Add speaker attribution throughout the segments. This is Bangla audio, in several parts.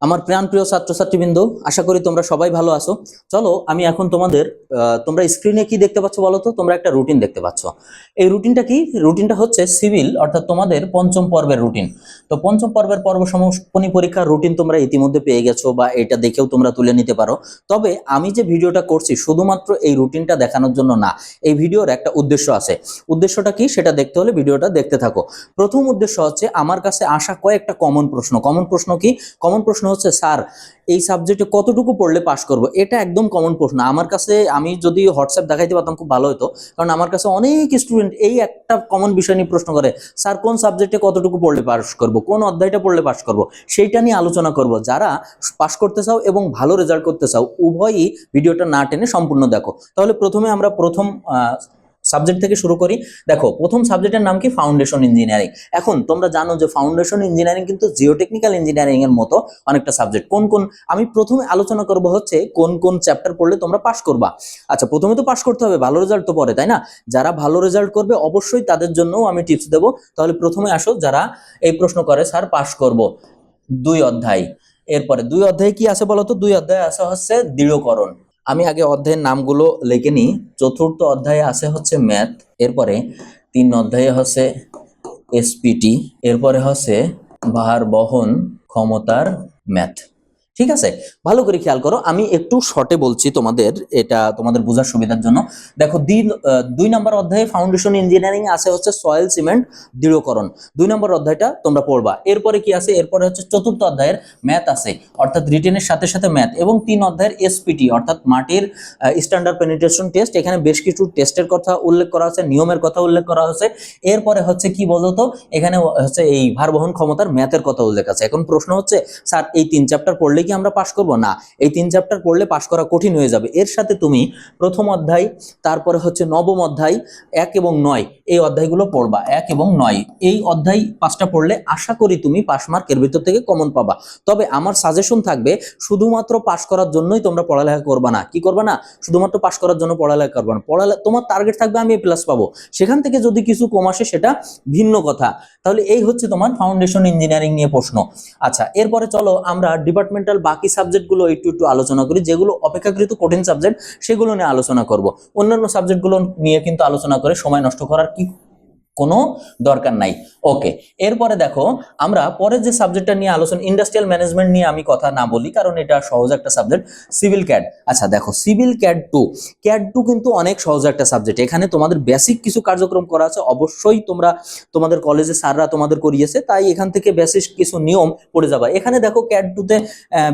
Speaker 1: আমার প্রিয় ছাত্রছাত্রীবৃন্দ, আশা করি তোমরা সবাই ভালো আছো। চলো আমি এখন তোমাদের তোমরা স্ক্রিনে কি দেখতে পাচ্ছ বলো তো? তোমরা একটা রুটিন দেখতে পাচ্ছ। এই রুটিনটা কি? রুটিনটা হচ্ছে সিভিল অর্থাৎ তোমাদের পঞ্চম পর্বের রুটিন। তো পঞ্চম পর্বের পর্ব সমাপনী পরীক্ষার রুটিন তোমরা ইতিমধ্যে পেয়ে গেছো বা এটা দেখেও তোমরা তুলে নিতে পারো। তবে আমি যে ভিডিওটা করছি শুধুমাত্র এই রুটিনটা দেখানোর জন্য না, এই ভিডিওর একটা উদ্দেশ্য আছে। উদ্দেশ্যটা কি সেটা দেখতে হলে ভিডিওটা দেখতে থাকো। প্রথম উদ্দেশ্য হচ্ছে আমার কাছে আসা কয়েকটা কমন প্রশ্ন কি? কমন প্রশ্ন হচ্ছে, স্যার এই সাবজেক্টে কতটুকু পড়লে পাস করব? এটা একদম কমন প্রশ্ন আমার কাছে। আমি যদি হোয়াটসঅ্যাপ দেখাইতে পারতাম খুব ভালো হতো, কারণ আমার কাছে অনেক স্টুডেন্ট এই একটা কমন বিষয় নিয়ে প্রশ্ন করে, স্যার কোন সাবজেক্টে কতটুকু পড়লে পাস করব, কোন অধ্যায়টা পড়লে পাস করব। সেইটা নিয়ে আলোচনা করব। যারা পাস করতে চাও এবং ভালো রেজাল্ট করতে চাও উভয়ই ভিডিওটা না টেনে সম্পূর্ণ দেখো। তাহলে প্রথমে আমরা প্রথম সাবজেক্ট থেকে শুরু করি। দেখো, প্রথম সাবজেক্টের নাম কি? Foundation engineering. এখন তোমরা জানো যে ফাউন্ডেশন ইঞ্জিনিয়ারিং কিন্তু জিওটেকনিক্যাল ইঞ্জিনিয়ারিং এর মতো অনেকটা সাবজেক্ট। কোন আমি প্রথমে আলোচনা করব হচ্ছে কোন কোন চ্যাপ্টার পড়লে তোমরা পাস করবা। আচ্ছা, প্রথমে তো পাস করতে হবে, ভালো রেজাল্ট তো পরে, তাই না? যারা ভালো রেজাল্ট করবে অবশ্যই তাদের জন্যও আমি টিপস দেবো। তাহলে প্রথমে আসো, যারা এই প্রশ্ন করে স্যার পাস করব 2 অধ্যায়, এরপরে 2 অধ্যায়ে কি আছে বলো তো? 2 অধ্যায়ে আছে হচ্ছে দৃঢ়করণ। আমি আগে অধ্যায়ের নামগুলো লিখে নিই। চতুর্থ অধ্যায়ে আছে হচ্ছে ম্যাথ, এরপরে 3 অধ্যায়ে হচ্ছে এসপিটি, এরপরে হচ্ছে ভার বহন ক্ষমতার ম্যাথ। ঠিক আছে, ভালো করে খেয়াল করো, আমি একটু শর্টে বলছি তোমাদের, এটা তোমাদের বোঝার সুবিধার জন্য। দেখো, 2 নম্বর অধ্যায়ে ফাউন্ডেশন ইঞ্জিনিয়ারিং আছে হচ্ছে সয়েল সিমেন্ট দৃঢ়করণ। 2 নম্বর অধ্যায়টা তোমরা পড়বা। এরপরে কি আছে? এরপরে হচ্ছে চতুর্থ অধ্যায়ের ম্যাথ আছে, অর্থাৎ রিটেনের সাথে সাথে ম্যাথ, এবং 3 অধ্যায়ের এসপিটি অর্থাৎ মাটির স্ট্যান্ডার্ড পেনিট্রেশন টেস্ট। এখানে বেশ কিছু টেস্টের কথা উল্লেখ করা আছে, নিয়মের কথা উল্লেখ করা আছে। এরপরে হচ্ছে কি বলতো, এখানে হচ্ছে এই ভার বহন ক্ষমতার ম্যাথের কথা উল্লেখ আছে। এখন প্রশ্ন হচ্ছে, স্যার এই 3 চ্যাপ্টার পড়লে কি আমরা পাস করব? না, এই 3 চ্যাপ্টার পড়লে পাস করা কঠিন হয়ে যাবে। এর সাথে তুমি প্রথম অধ্যায়, তারপরে হচ্ছে নবম অধ্যায় 1 এবং 9, এই অধ্যায়গুলো পড়বা। 1 এবং 9 এই অধ্যায় 5টা পড়লে আশা করি তুমি পাস মার্কের ভিতর থেকে কমন পাবা। তবে আমার সাজেশন থাকবে, শুধুমাত্র পাস করার জন্যই তোমরা পড়ালেখা করবা না। কি করবা না? শুধুমাত্র পাস করার জন্য পড়ালেখা করবা না। তোমার টার্গেট থাকবে আমি A+ পাবো। সেখান থেকে যদি কিছু কম আসে সেটা ভিন্ন কথা। তাহলে এই হচ্ছে তোমার ফাউন্ডেশন ইঞ্জিনিয়ারিং নিয়ে প্রশ্ন। আচ্ছা, এরপরে চলো আমরা ডিপার্টমেন্টাল বাকি সাবজেক্টগুলো একটু আলোচনা করি। যেগুলো অপেক্ষাকৃত কঠিন সাবজেক্ট সেগুলো নিয়ে আলোচনা করব। অন্যান্য সাবজেক্টগুলো নিয়ে কিন্তু আলোচনা করে সময় নষ্ট করার কি কোনো দরকার নাই। ওকে, এরপরে দেখো, আমরা পরে যে সাবজেক্টটা নিয়ে আলোচনা, ইন্ডাস্ট্রিয়াল ম্যানেজমেন্ট নিয়ে আমি কথা না বলি, কারণ এটা সহজ একটা সাবজেক্ট, সিভিল ক্যাড। আচ্ছা দেখো, সিভিল ক্যাড 2 কিন্তু অনেক সহজ একটা সাবজেক্ট। এখানে তোমাদের বেসিক কিছু কার্যক্রম করা আছে, অবশ্যই তোমাদের কলেজে স্যাররা তোমাদের করিয়েছে, তাই এখান থেকে বেসিক কিছু নিয়ম পড়ে যাবে। এখানে দেখো, ক্যাড 2তে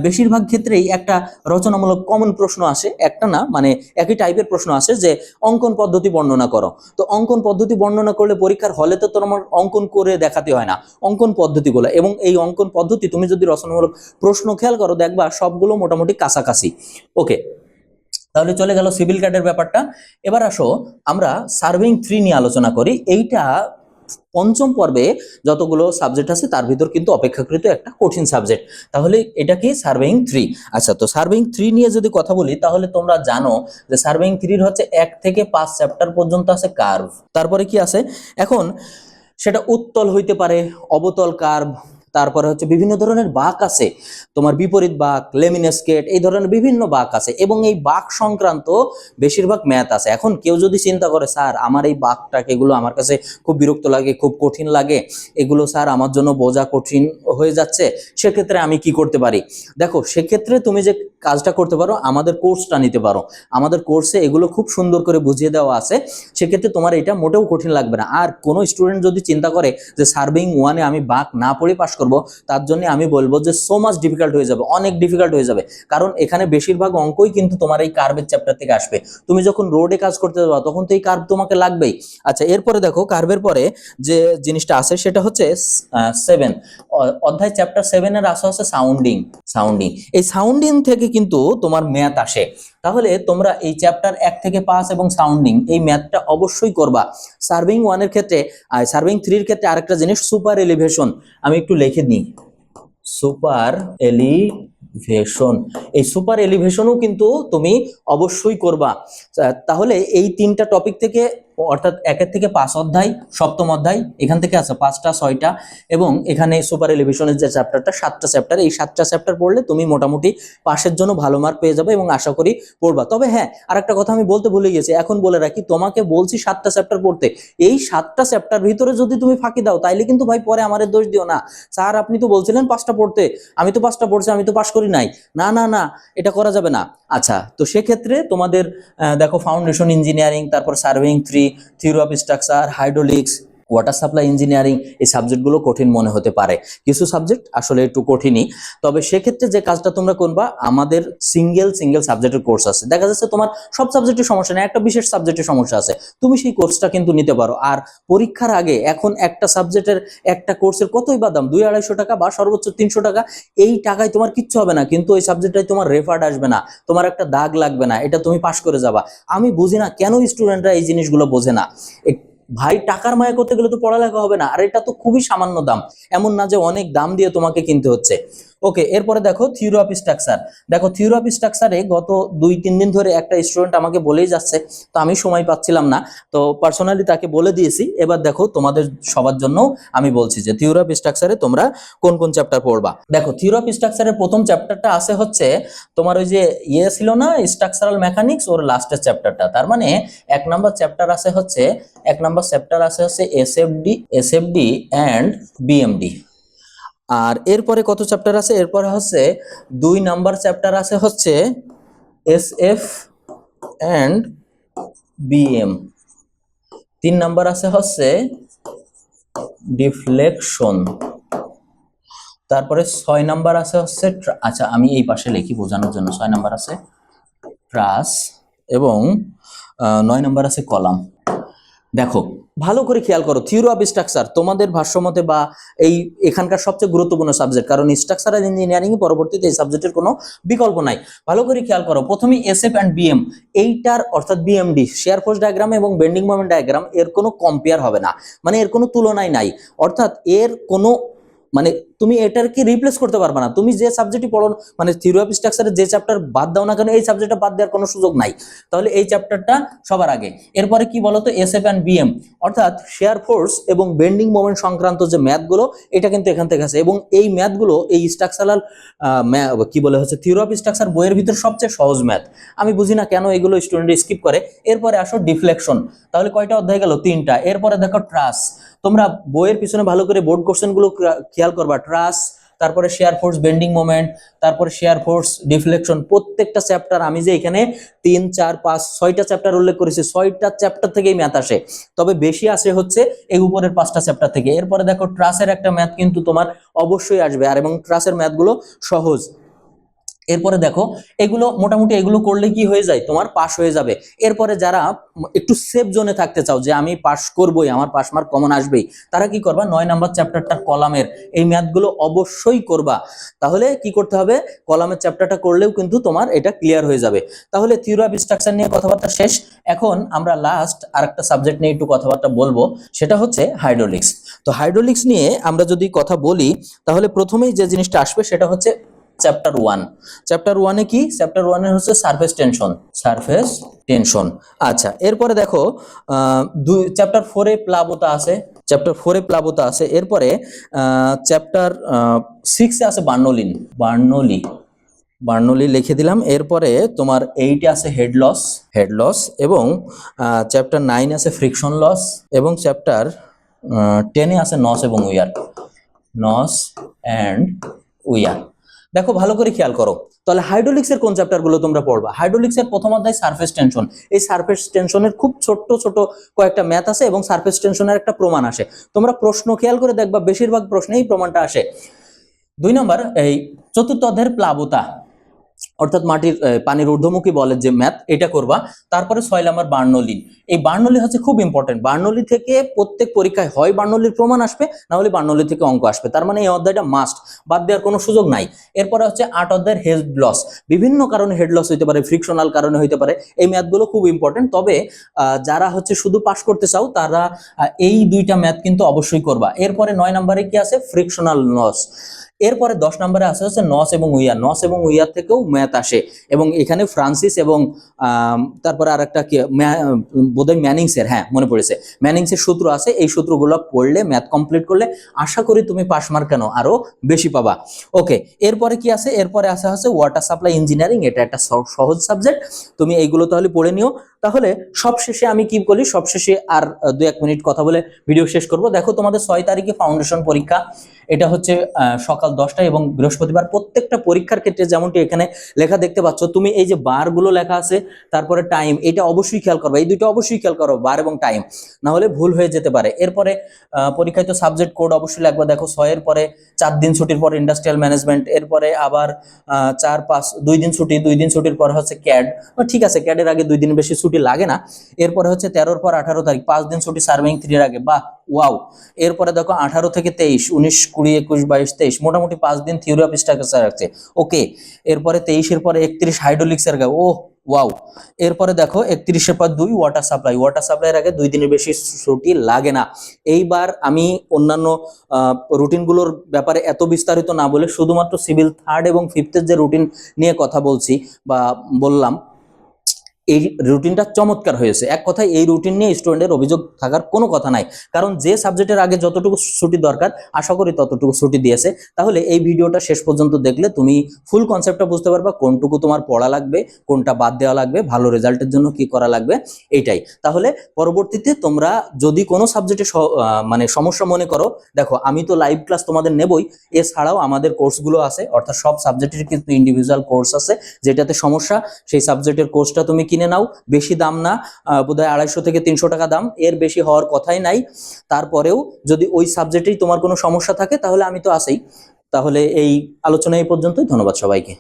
Speaker 1: বেশিরভাগ ক্ষেত্রেই একটা রচনামূলক কমন প্রশ্ন আসে, একটা না মানে একই টাইপের প্রশ্ন আসে, যে অঙ্কন পদ্ধতি বর্ণনা করো। তো অঙ্কন পদ্ধতি বর্ণনা করলে পরীক্ষার হলে তো তোমার অঙ্কন করে দেখাতে হয় না, অঙ্কন পদ্ধতিগুলো, এবং এই অঙ্কন পদ্ধতি তুমি যদি রচনামূলক প্রশ্ন খেয়াল করো দেখবা সবগুলো মোটামুটি কাছাকাছি। ওকে, তাহলে চলে গেল সিভিল ক্যাডের ব্যাপারটা। এবার আসো আমরা সার্ভেইং 3 নিয়ে আলোচনা করি। এইটা পঞ্চম পর্বে যতগুলো সাবজেক্ট আছে তার ভিতর কিন্তু অপেক্ষাকৃত একটা কঠিন সাবজেক্ট। তাহলে এটা কি? সার্ভেইং 3। আচ্ছা, তো সার্ভেইং 3 নিয়ে যদি কথা বলি, তাহলে তোমরা জানো যে সার্ভেইং 3 হচ্ছে 1 থেকে 5 চ্যাপ্টার পর্যন্ত আছে কার্ভ। তারপরে কি আছে? এখন সেটা উত্তল হইতে পারে, অবতল কার্ভ, তারপরে হচ্ছে বিভিন্ন ধরনের বাঁক আছে, তোমার বিপরীত বাঁক, লেমিনেস্কেট, এই ধরনের বিভিন্ন বাঁক আছে, এবং এই বাঁক সংক্রান্ত বেশিরভাগ ম্যাথ আছে। এখন কেউ যদি চিন্তা করে, স্যার আমার এই বাঁকটাকে, এগুলো আমার কাছে খুব বিরক্ত লাগে, খুব কঠিন লাগে, এগুলো স্যার আমার জন্য বোঝা কঠিন হয়ে যাচ্ছে, সেক্ষেত্রে আমি কি করতে পারি? দেখো, সেক্ষেত্রে তুমি যে কাজটা করতে পারো, আমাদের কোর্সটা নিতে পারো। আমাদের কোর্সে এগুলো খুব সুন্দর করে বুঝিয়ে দেওয়া আছে। সেক্ষেত্রে তোমার এটা মোটেও কঠিন লাগবে না। আর কোনো স্টুডেন্ট যদি চিন্তা করে যে সার্ভেইং 1-এ আমি বাঁক না পড়ে পাস করব, তার জন্য আমি বলবো যে সো মাচ ডিফিকাল্ট হয়ে যাবে, অনেক ডিফিকাল্ট হয়ে যাবে। কারণ এখানে বেশিরভাগ অঙ্কই কিন্তু তোমার এই কার্ভের চ্যাপ্টার থেকে আসবে। তুমি যখন রোডে কাজ করতে যাবে তখন তো এই কার্ভ তোমাকে লাগবেই। আচ্ছা, এরপরে দেখো, কার্ভের পরে যে জিনিসটা আছে সেটা হচ্ছে 7 অধ্যায়, চ্যাপ্টার 7-এর আসা হচ্ছে সাউন্ডিং। এই সাউন্ডিং থেকে কিন্তু তোমার ম্যাথ আসে। তাহলে তোমরা এই চ্যাপ্টার 1 থেকে 5 এবং সাউন্ডিং, এই ম্যাথটা অবশ্যই করবা। সার্ভেইং 1-এর ক্ষেত্রে, সার্ভেইং 3-এর ক্ষেত্রে আরেকটা জিনিস, সুপার এলিভেশন। আমি একটু লিখে নিই, সুপার এলিভেশন। এই সুপার এলিভেশনও কিন্তু তুমি অবশ্যই করবা। তাহলে এই 3টা টপিক থেকে অর্থাৎ 1 থেকে 5 অধ্যায়, সপ্তম অধ্যায়, এখান থেকে আছে 5টা 6টা, এবং এখানে সুপার এলিভেশনের যে চ্যাপ্টারটা 7টা চ্যাপ্টার, এই 7টা চ্যাপ্টার পড়লে তুমি মোটামুটি পাশের জন্য ভালো মার্ক পেয়ে যাবে এবং আশা করি পড়বা। তবে হ্যাঁ, আরেকটা কথা আমি বলতে ভুলে গেছি, এখন বলে রাখি, তোমাকে বলছি 7টা চ্যাপ্টার পড়তে, এই 7টা চ্যাপ্টার ভিতরে যদি তুমি ফাঁকি দাও তাইলে কিন্তু ভাই পরে আমাদের দোষ দিও না, স্যার আপনি তো বলছিলেন 5টা পড়তে, আমি তো 5টা পড়ছি, আমি তো পাস করি নাই। না না না, এটা করা যাবে না। আচ্ছা, তো সেক্ষেত্রে তোমাদের দেখো ফাউন্ডেশন ইঞ্জিনিয়ারিং, তারপর surveying 3, theory of structure, hydraulics, water supply engineering, এই সাবজেক্টগুলো কঠিন মনে হতে পারে, কিছু সাবজেক্ট আসলে একটু কঠিনই। তবে সেক্ষেত্রে যে কাজটা তোমরা করবা, আমাদের সিঙ্গেল সাবজেক্টের কোর্স আছে, দেখা যাচ্ছে তোমার সব সাবজেক্টের সমস্যা নেই, একটা বিশেষ সাবজেক্টের সমস্যা আছে, তুমি সেই কোর্সটা কিন্তু নিতে পারো। আর পরীক্ষার আগে এখন একটা সাবজেক্টের একটা কোর্সের কতই বা দাম, 200-250 টাকা বা সর্বোচ্চ 300 টাকা, এই টাকায় তোমার কিচ্ছু হবে না, কিন্তু ওই সাবজেক্টটাই তোমার রেফার্ড আসবে না, তোমার একটা দাগ লাগবে না, এটা তুমি পাস করে যাবা। আমি বুঝি না কেন স্টুডেন্টরা এই জিনিসগুলো বোঝে না। ভাই টাকার মায়া করতে গেলে তো পড়ালেখা হবে না, আর এটা তো খুবই সামান্য দাম, এমন না যে অনেক দাম দিয়ে তোমাকে কিনতে হচ্ছে। ওকে, এরপরে দেখো থিওরি অফ স্ট্রাকচার। দেখো থিওরি অফ স্ট্রাকচারে গত 2-3 দিন ধরে একটা স্টুডেন্ট আমাকে বলেই যাচ্ছে, তো আমি সময় পাচ্ছিলাম না, তো পার্সোনালি তাকে বলে দিয়েছি। এবার দেখো তোমাদের সবার জন্য আমি বলছি যে থিওরি অফ স্ট্রাকচারে তোমরা কোন কোন চ্যাপ্টার পড়বা। দেখো থিওরি অফ স্ট্রাকচারের প্রথম চ্যাপ্টারটা আছে হচ্ছে তোমার ওই যে ছিল না স্ট্রাকচারাল মেকানিক্স, ওর লাস্টের চ্যাপ্টারটা, তার মানে 1 নাম্বার চ্যাপ্টার আছে হচ্ছে এসএফডি অ্যান্ড বিএমডি। আর এরপরে কত চ্যাপ্টার আছে, এরপরে হচ্ছে 2 নাম্বার চ্যাপ্টার আছে হচ্ছে এসএফ অ্যান্ড বিএম, 3 নাম্বার আছে হচ্ছে ডিফ্লেকশন, তারপরে 6 নাম্বার আছে হচ্ছে আচ্ছা আমি এই পাশে লিখি বোঝানোর জন্য, 6 নাম্বার আছে ট্রাস এবং 9 নাম্বার আছে কলাম। দেখো ভালো করে খেয়াল করো, থিওরি অফ স্ট্রাকচার তোমাদের ভাষ্যমতে বা এই এখানকার সবচেয়ে গুরুত্বপূর্ণ সাবজেক্ট, কারণ স্ট্রাকচারাল ইঞ্জিনিয়ারিং পরবর্তীতে এই সাবজেক্টের কোনো বিকল্প নাই। ভালো করে খেয়াল করো, প্রথমে এসএফ অ্যান্ড বিএম, এইটার অর্থাৎ বিএমডি শেয়ার ফোর্স ডায়াগ্রাম এবং বেন্ডিং মোমেন্ট ডায়াগ্রাম, এর কোনো কম্পেয়ার হবে না, মানে এর কোনো তুলনাই নাই, অর্থাৎ এর কোনো মানে তুমি এটার কি রিপ্লেস করতে পারবে না। তুমি যে সাবজেক্টই পড়ো, মানে থিওরি অফ স্ট্রাকচারের যে চ্যাপ্টার বাদ দাও না কেন, এই সাবজেক্টটা বাদ দেওয়ার কোনো সুযোগ নাই। তাহলে এই চ্যাপ্টারটা সবার আগে। এরপরে কি বলতো, এসএফ অ্যান্ড বিএম, অর্থাৎ শেয়ার ফোর্স এবং বেন্ডিং মোমেন্ট সংক্রান্ত যে ম্যাথগুলো, এটা কিন্তু এখান থেকে আছে, এবং এই ম্যাথগুলো এই স্ট্রাকচারাল কি বলে হচ্ছে থিওরি অফ স্ট্রাকচার বইয়ের ভিতর সবচেয়ে সহজ ম্যাথ। আমি বুঝি না কেন এগুলো স্টুডেন্ট স্কিপ করে। এরপরে আসো ডিফ্লেকশন, তাহলে কয়টা অধ্যায় গেল, 3টা। এরপরে দেখো ট্রাস, তোমরা বইয়ের পিছনে ভালো করে বোর্ড কোশ্চেনগুলো খেয়াল করবা, ট্রাস, তারপরে শেয়ার ফোর্স বেন্ডিং মোমেন্ট, তারপরে শেয়ার ফোর্স ডিফ্লেকশন, প্রত্যেকটা চ্যাপ্টার আমি যে এখানে 3, 4, 5, 6টা চ্যাপ্টার উল্লেখ করেছি, 6টা চ্যাপ্টার থেকেই ম্যাথ আসে, তবে বেশি আসে হচ্ছে এই উপরের 5টা চ্যাপ্টার থেকে। এরপরে দেখো ট্রাসের একটা ম্যাথ কিন্তু তোমার অবশ্যই আসবে, আর এবং ট্রাসের ম্যাথগুলো সহজ। এরপরে দেখো এগুলো মোটামুটি এগুলো করলে কি হয়ে যায়, তোমার পাস হয়ে যাবে। এরপরে যারা একটু সেফ জোনে থাকতে চাও যে আমি পাস করবই, আমার পাস মার্ক কমন আসবেই, তারা কি করবা, 9 নাম্বার চ্যাপ্টারটার কলামের এই ম্যাথগুলো অবশ্যই করবা। তাহলে কি করতে হবে, কলামের চ্যাপ্টারটা করলেও কিন্তু তোমার এটা ক্লিয়ার হয়ে যাবে। তাহলে থিওরি অফ স্ট্রাকচার নিয়ে কথাবার্তা শেষ। এখন আমরা লাস্ট আরেকটা সাবজেক্ট নিয়ে একটু কথাবার্তা বলবো, সেটা হচ্ছে হাইড্রোলিক্স। তো হাইড্রোলিক্স নিয়ে আমরা যদি কথা বলি, তাহলে প্রথমেই যে জিনিসটা আসবে সেটা হচ্ছে চ্যাপ্টার 1। চ্যাপ্টার 1-এ কি, চ্যাপ্টার 1-এ হচ্ছে সারফেস টেনশন। আচ্ছা, এরপরে দেখো চ্যাপ্টার 4-এ প্লাবতা আছে, এরপরে চ্যাপ্টার 6-এ আছে বার্নৌলি লিখে দিলাম। এরপরে তোমার 8-এ আছে হেড লস, এবং চ্যাপ্টার 9 আছে ফ্রিকশন লস, এবং চ্যাপ্টার 10-এ আছে নস অ্যান্ড উইয়ার। দেখো ভালো করে খেয়াল করো, তাহলে হাইড্রোলিক্সের কোন চ্যাপ্টারগুলো তোমরা পড়বা। হাইড্রোলিক্সের প্রথম অধ্যায় সারফেস টেনশন, এই সারফেস টেনশনের খুব ছোট কয়েকটা ম্যাথ আছে এবং সারফেস টেনশনের একটা প্রমাণ আসে। তোমরা প্রশ্ন খেয়াল করে দেখবা, বেশিরভাগ প্রশ্নে এই প্রমাণটা আসে। 2 নম্বর এই চতুর্থ অধ্যায়ের প্লাবতা, অর্থাৎ পানির ঊর্ধ্বমুখী বলের যে ম্যাথ, এটা করবা। তারপরে 6 নাম্বার বার্নৌলি, এই বার্নৌলি হচ্ছে খুব ইম্পর্টেন্ট। বার্নৌলি থেকে প্রত্যেক পরীক্ষায় হয় বার্নৌলির প্রমাণ আসবে, না হলে বার্নৌলি থেকে অঙ্ক আসবে, তার মানে এই অধ্যায়টা মাস্ট, বাদ দেওয়ার কোনো সুযোগ নাই। এরপরে হচ্ছে 8 অধ্যায়ের হেড লস, বিভিন্ন কারণে হেড লস হইতে পারে, ফ্রিকশনাল কারণে হইতে পারে, এই ম্যাথগুলো খুব ইম্পর্টেন্ট। তবে যারা হচ্ছে শুধু পাস করতে চাও তারা এই 2টা ম্যাথ কিন্তু অবশ্যই করবা। এরপরে 9 নম্বরে কি আছে, ফ্রিকশনাল লস। এরপরে 10 নম্বরে আসে হচ্ছে নস এবং উইয়ার। নস এবং উইয়ার থেকেও ম্যাথ আসে এবং এখানে ফ্রান্সিস এবং তারপরে আরেকটা কি বোধহয় ম্যানিংসের, হ্যাঁ মনে পড়েছে, ম্যানিংসের সূত্র আছে। এই সূত্রগুলো পড়লে ম্যাথ কমপ্লিট করলে আশা করি তুমি পাস মার্ক কেন আরো বেশি পাবা। ওকে, এরপরে কি আছে? এরপরে আসা হচ্ছে ওয়াটার সাপ্লাই ইঞ্জিনিয়ারিং। এটা একটা সহজ সাবজেক্ট, তুমি এইগুলো তাহলে পড়ে নিও। তাহলে সবশেষে আমি কি বলি, সবশেষে আর 2-1 মিনিট কথা বলে ভিডিও শেষ করব। দেখো তোমাদের 6 তারিখে ফাউন্ডেশন পরীক্ষা, এটা হচ্ছে সকাল 10টায় এবং বৃহস্পতিবার। প্রত্যেকটা পরীক্ষার ক্ষেত্রে যেমনটি এখানে লেখা দেখতে পাচ্ছ, তুমি এই যে বারগুলো লেখা আছে, তারপরে টাইম, এটা অবশ্যই খেয়াল করবে, এই দুটো অবশ্যই খেয়াল করো, বার এবং টাইম, না হলে ভুল হয়ে যেতে পারে। এরপরে পরীক্ষায় তো সাবজেক্ট কোড অবশ্যই লাগবে। দেখো 6 এর পরে 4 দিন ছুটির পর ইন্ডাস্ট্রিয়াল ম্যানেজমেন্ট, এরপরে আবার 4-5 2 দিন ছুটি, 2 দিন ছুটির পর হচ্ছে ক্যাড। ঠিক আছে, ক্যাডের আগে 2 দিন বেশি ছুটি লাগে না। এরপরে হচ্ছে 13 পর 18 তারিখ 5 দিন ছুটি সার্ভেইং 3 এর আগে, বাহ ওয়াও। এরপরে দেখো 18 থেকে 23, 19, 20, 21, 22, 23, মোটামুটি 5 দিন থিওরি অফ স্ট্রাকচার আছে। ওকে, এরপরে 23 এর পরে 31 হাইড্রোলিক্স এর আগে, ও ওয়াও। এরপরে দেখো 31 এর পর 2 ওয়াটার সাপ্লাই, ওয়াটার সাপ্লাইয়ের আগে 2 দিনের বেশি ছুটি লাগে না। এইবার আমি অন্যান্য রুটিনগুলোর ব্যাপারে এত বিস্তারিত না বলে শুধুমাত্র সিভিল 3rd এবং 5th এর যে রুটিন নিয়ে কথা বলছি বা বললাম, এই রুটিনটা চমৎকার হয়েছে। এক কথায় এই রুটিন নিয়ে স্টুডেন্টের অভিযোগ থাকার কোনো কথা নাই, কারণ যে সাবজেক্টের আগে যতটুকু ছুটি দরকার আশা করি ততটুকু ছুটি দিয়েছে। তাহলে এই ভিডিওটা শেষ পর্যন্ত দেখলে তুমি ফুল কনসেপ্টটা বুঝতে পারবা, কোনটুকু তোমার পড়া লাগবে, কোনটা বাদ দেওয়া লাগবে, ভালো রেজাল্টের জন্য কি করা লাগবে, এইটাই। তাহলে পরবর্তীতে তোমরা যদি কোনো সাবজেক্টে মানে সমস্যা মনে করো, দেখো আমি তো লাইভ ক্লাস তোমাদের নেবই, এছাড়াও আমাদের কোর্সগুলো আছে, অর্থাৎ সব সাবজেক্টের কিন্তু ইন্ডিভিজুয়াল কোর্স আছে। যেটাতে সমস্যা সেই সাবজেক্টের কোর্সটা তুমি কিনে নাও, বেশি দাম না, বোধহয় 250 থেকে 300 টাকা দাম, এর বেশি হওয়ার কথাই নাই। তারপরেও যদি ওই সাবজেক্টেই তোমার কোনো সমস্যা থাকে তাহলে আমি তো আছেই। তাহলে এই আলোচনা এই পর্যন্তই, ধন্যবাদ সবাইকে।